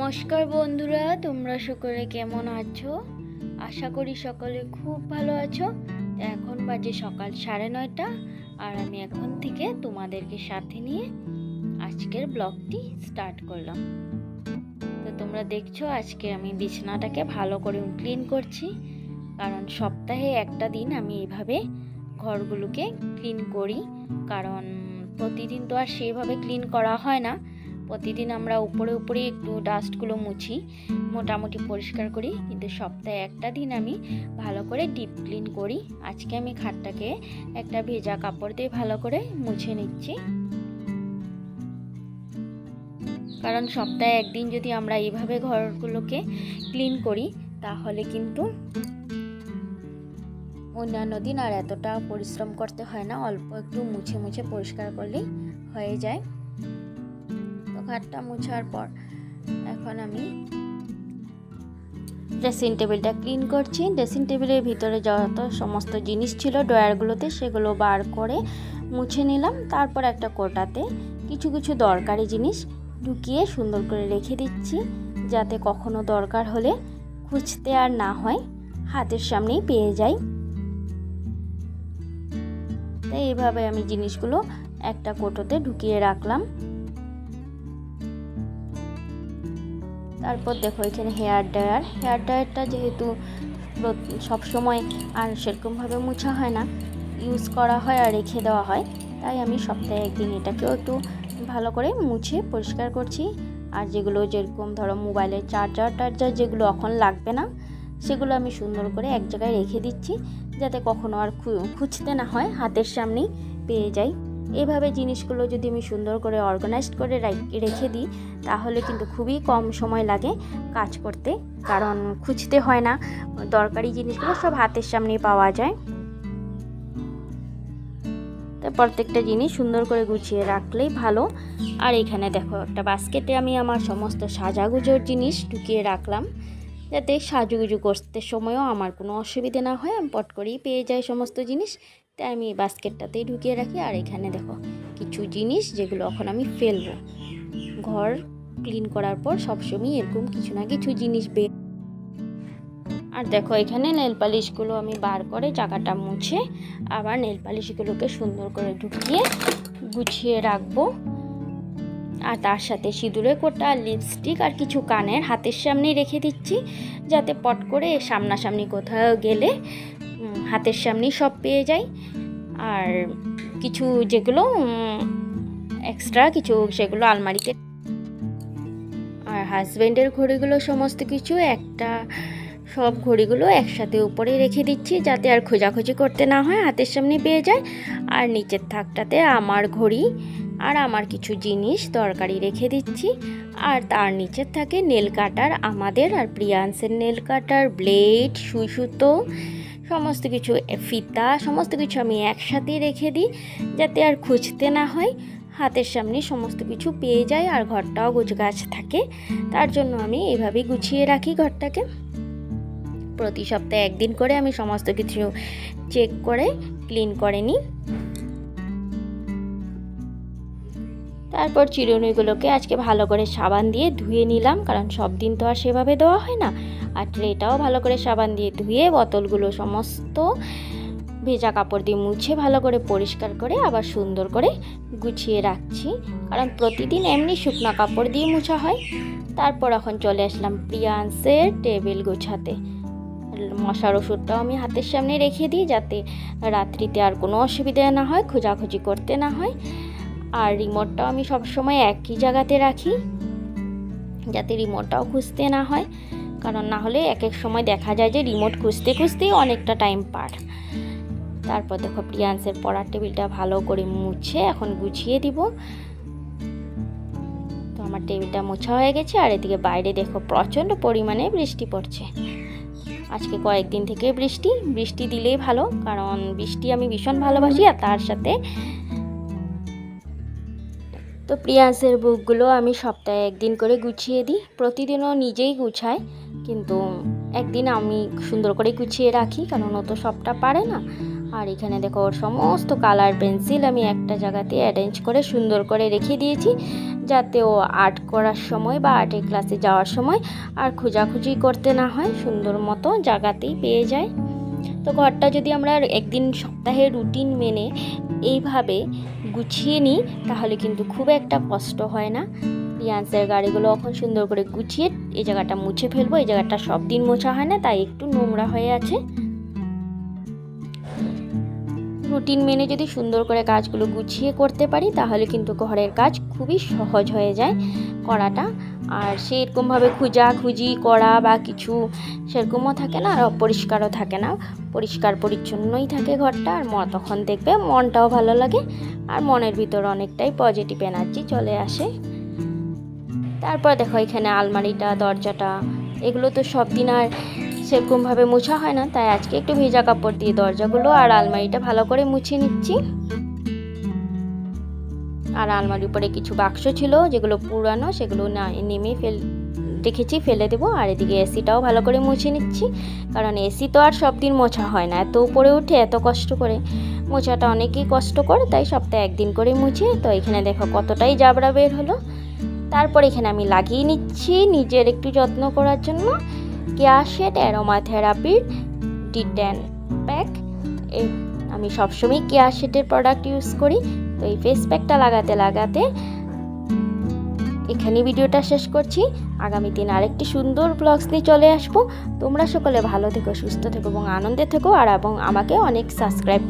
নমস্কার বন্ধুরা, তোমরা সকলে কেমন আছো? আশা করি সকলে খুব ভালো আছো। এখন বাজে সকাল 9:30 আর আমি এখন থেকে তোমাদেরকে সাথে নিয়ে আজকের ব্লগটি স্টার্ট করলাম। তো তোমরা দেখছো আজকে আমি বিছানাটাকে ভালো করে ক্লিন করছি, কারণ সপ্তাহে একটা দিন আমি এইভাবে ঘরগুলোকে ক্লিন করি। কারণ প্রতিদিন তো আর সেইভাবে ক্লিন করা হয় না। প্রতিদিন আমরা উপরে উপরে একটু ডাস্টগুলো মুছি, মোটামুটি পরিষ্কার করি, কিন্তু সপ্তাহে একটা দিন আমি ভালো করে ডিপ ক্লিন করি। আজকে আমি খাটটাকে একটা ভেজা কাপড় দিয়ে ভালো করে মুছে নিচ্ছি, কারণ সপ্তাহে একদিন যদি আমরা এইভাবে ঘরগুলোকে ক্লিন করি তাহলে কিন্তু অন্যান্য দিন আর এতটা পরিশ্রম করতে হয় না, অল্প একটু মুছে মুছে পরিষ্কার করলেই হয়ে যায়। তো খাটটা মুছার পর এখন আমি ড্রেসিং টেবিলটা ক্লিন করছি। ড্রেসিং টেবিলের ভিতরে যত সমস্ত জিনিস ছিল ড্রয়ারগুলোতে সেগুলো বার করে মুছে নিলাম। তারপর একটা কোটাতে কিছু কিছু দরকারি জিনিস ঢুকিয়ে সুন্দর করে রেখে দিচ্ছি, যাতে কখনো দরকার হলে খুঁজতে আর না হয়, হাতের সামনেই পেয়ে যাই। তাই এইভাবে আমি জিনিসগুলো একটা কোটোতে ঢুকিয়ে রাখলাম। তারপর দেখো এখানে হেয়ার ড্রায়ারটা যেহেতু সবসময় আর সেরকমভাবে মুছা হয় না, ইউজ করা হয় আর রেখে দেওয়া হয়, তাই আমি সপ্তাহে একদিন এটাকেও একটু ভালো করে মুছে পরিষ্কার করছি। আর যেগুলো যেরকম ধরো মোবাইলের চার্জার যেগুলো এখন লাগবে না সেগুলো আমি সুন্দর করে এক জায়গায় রেখে দিচ্ছি, যাতে কখনো আর খুঁজতে না হয়, হাতের সামনেই পেয়ে যাই। এভাবে জিনিসগুলো যদি আমি সুন্দর করে অর্গানাইজড করে রেখে দিই তাহলে কিন্তু খুবই কম সময় লাগে কাজ করতে, কারণ খুঁজতে হয় না, দরকারি জিনিসগুলো সব হাতের সামনেই পাওয়া যায়। তো প্রত্যেকটা জিনিস সুন্দর করে গুছিয়ে রাখলেই ভালো। আর এখানে দেখো একটা বাস্কেটে আমি আমার সমস্ত সাজাগুজোর জিনিস ঢুকিয়ে রাখলাম, যাতে সাজুগুজু করতে সময়ও আমার কোনো অসুবিধে না হয়, আমি পট করেই পেয়ে যাই সমস্ত জিনিস। তাই আমি এই বাস্কেটটাতেই ঢুকিয়ে রাখি। আর এখানে দেখো কিছু জিনিস যেগুলো এখন আমি ফেলবো। ঘর ক্লিন করার পর সবসময় এরকম কিছু না কিছু জিনিস আর দেখো এখানে নেল পালিশগুলো আমি বার করে জায়গাটা মুছে আবার নেল পালিশগুলোকে সুন্দর করে ঢুকিয়ে গুছিয়ে রাখবো। আর তার সাথে সিঁদুরের কোটা, লিপস্টিক আর কিছু কানের হাতের সামনেই রেখে দিচ্ছি, যাতে পট করে সামনাসামনি কোথাও গেলে হাতের সামনেই সব পেয়ে যাই। আর কিছু যেগুলো এক্সট্রা কিছু সেগুলো আলমারিতে। আর হাজব্যান্ডের ঘড়িগুলো সমস্ত কিছু সব ঘড়িগুলো একসাথে উপরে রেখে দিচ্ছি, যাতে আর খোঁজাখুঁজি করতে না হয়, হাতের সামনে পেয়ে যায়। আর নিচের থাকটাতে আমার ঘড়ি আর আমার কিছু জিনিস দরকারি রেখে দিচ্ছি। আর তার নিচের থাকে নেল কাটার আমাদের আর প্রিয়ান্সের নেল কাটার, ব্লেড, সুই সুতো, সমস্ত কিছু ফিতা, সমস্ত কিছু আমি একসাথে রেখে দিই, যাতে আর খুঁজতে না হয়, হাতের সামনে সমস্ত কিছু পেয়ে যায় আর ঘরটাও গোছগাছ থাকে। তার জন্য আমি এইভাবেই গুছিয়ে রাখি ঘরটাকে। প্রতি সপ্তাহে একদিন করে আমি সমস্ত কিছু চেক করে ক্লিন করে নিই। তারপর চিরুনিগুলোকে আজকে ভালো করে সাবান দিয়ে ধুয়ে নিলাম, কারণ সব দিন তো আর সেভাবে দেওয়া হয় না। আর ট্রেটাও ভালো করে সাবান দিয়ে ধুয়ে বোতলগুলো সমস্ত ভেজা কাপড় দিয়ে মুছে ভালো করে পরিষ্কার করে আবার সুন্দর করে গুছিয়ে রাখছি, কারণ প্রতিদিন এমনি শুকনো কাপড় দিয়ে মুছা হয়। তারপর এখন চলে আসলাম প্রিয়ান্সের টেবিল গোছাতে। মশার ওষুধটাও আমি হাতের সামনে রেখে দিই, যাতে রাত্রিতে আর কোনো অসুবিধা না হয়, খোঁজাখুঁজি করতে না হয়। আর রিমোটটাও আমি সবসময় একই জায়গাতে রাখি, যাতে রিমোটটাও খুঁজতে না হয়, কারণ না হলে এক এক সময় দেখা যায় যে রিমোট খুঁজতে খুঁজতেই অনেকটা টাইম পার। তারপর দেখো প্রিয়ান্সের পড়ার টেবিলটা ভালো করে মুছে এখন গুছিয়ে দিব। তো আমার টেবিলটা মোছা হয়ে গেছে। আর এদিকে বাইরে দেখো প্রচণ্ড পরিমাণে বৃষ্টি পড়ছে। আজকে কয়েকদিন থেকে বৃষ্টি দিলেই ভালো, কারণ বৃষ্টি আমি ভীষণ ভালোবাসি। আর তার সাথে তো প্রিয়ান্সের বুকগুলো আমি সপ্তাহে একদিন করে গুছিয়ে দিই, প্রতিদিনও নিজেই গুছাই, কিন্তু একদিন আমি সুন্দর করে গুছিয়ে রাখি, কারণ ও তো সবটা পারে না। আর এখানে দেখো ওর সমস্ত কালার পেন্সিল আমি একটা জায়গাতে অ্যারেঞ্জ করে সুন্দর করে রেখে দিয়েছি, যাতে ও আর্ট করার সময় বা আর্টের ক্লাসে যাওয়ার সময় আর খোঁজাখুঁজি করতে না হয়, সুন্দর মতো জায়গাতেই পেয়ে যায়। তো ঘরটা যদি আমরা একদিন সপ্তাহের রুটিন মেনে এইভাবে গুছিয়ে নিই তাহলে কিন্তু খুব একটা কষ্ট হয় না। রিয়ান্সের গাড়িগুলো এখন সুন্দর করে গুছিয়ে এই জায়গাটা মুছে ফেলবো। এই জায়গাটা সব দিন মোছা হয় না, তাই একটু নোংরা হয়ে আছে। রুটিন মেনে যদি সুন্দর করে কাজগুলো গুছিয়ে করতে পারি তাহলে কিন্তু ঘরের কাজ খুবই সহজ হয়ে যায় করাটা। আর সেরকমভাবে খুঁজাখুঁজি করা বা কিছু সেরকমও থাকে না, আর অপরিষ্কারও থাকে না, পরিষ্কার পরিচ্ছন্নই থাকে ঘরটা। আর তখন দেখবে মনটাও ভালো লাগে আর মনের ভিতর অনেকটাই পজিটিভ এনার্জি চলে আসে। তারপর দেখো এখানে আলমারিটা, দরজাটা, এগুলো তো সব দিন আর সেরকমভাবে মোছা হয় না, তাই আজকে একটু ভেজা কাপড় দিয়ে দরজাগুলো আর আলমারিটা ভালো করে মুছে নিচ্ছি। আর আলমারির উপরে কিছু বাক্স ছিল যেগুলো পুরানো, সেগুলো নেমে রেখেছি, ফেলে দেবো। আর এদিকে এসিটাও ভালো করে মুছে নিচ্ছি, কারণ এসি তো আর সব দিন মোছা হয় না, এত উপরে উঠে এত কষ্ট করে মোছাটা অনেকেই কষ্ট করে, তাই সপ্তাহে একদিন করে মুছে। তো এখানে দেখো কতটাই জাবরা বের হলো। তারপর এখানে আমি লাগিয়ে নিচ্ছি নিজের একটু যত্ন করার জন্য কেয়া শেড অ্যারোমা থেরাপির D10 প্যাক। আমি সবসময় কেয়া শেডের প্রোডাক্ট ইউজ করি। তো এই ফেস প্যাকটা লাগাতে এখানেই ভিডিওটা শেষ করছি। আগামী দিন আরেকটি সুন্দর ব্লগস নিয়ে চলে আসবো। তোমরা সকলে ভালো থেকো, সুস্থ থেকো এবং আনন্দে থেকো, আর এবং আমাকে অনেক সাবস্ক্রাইব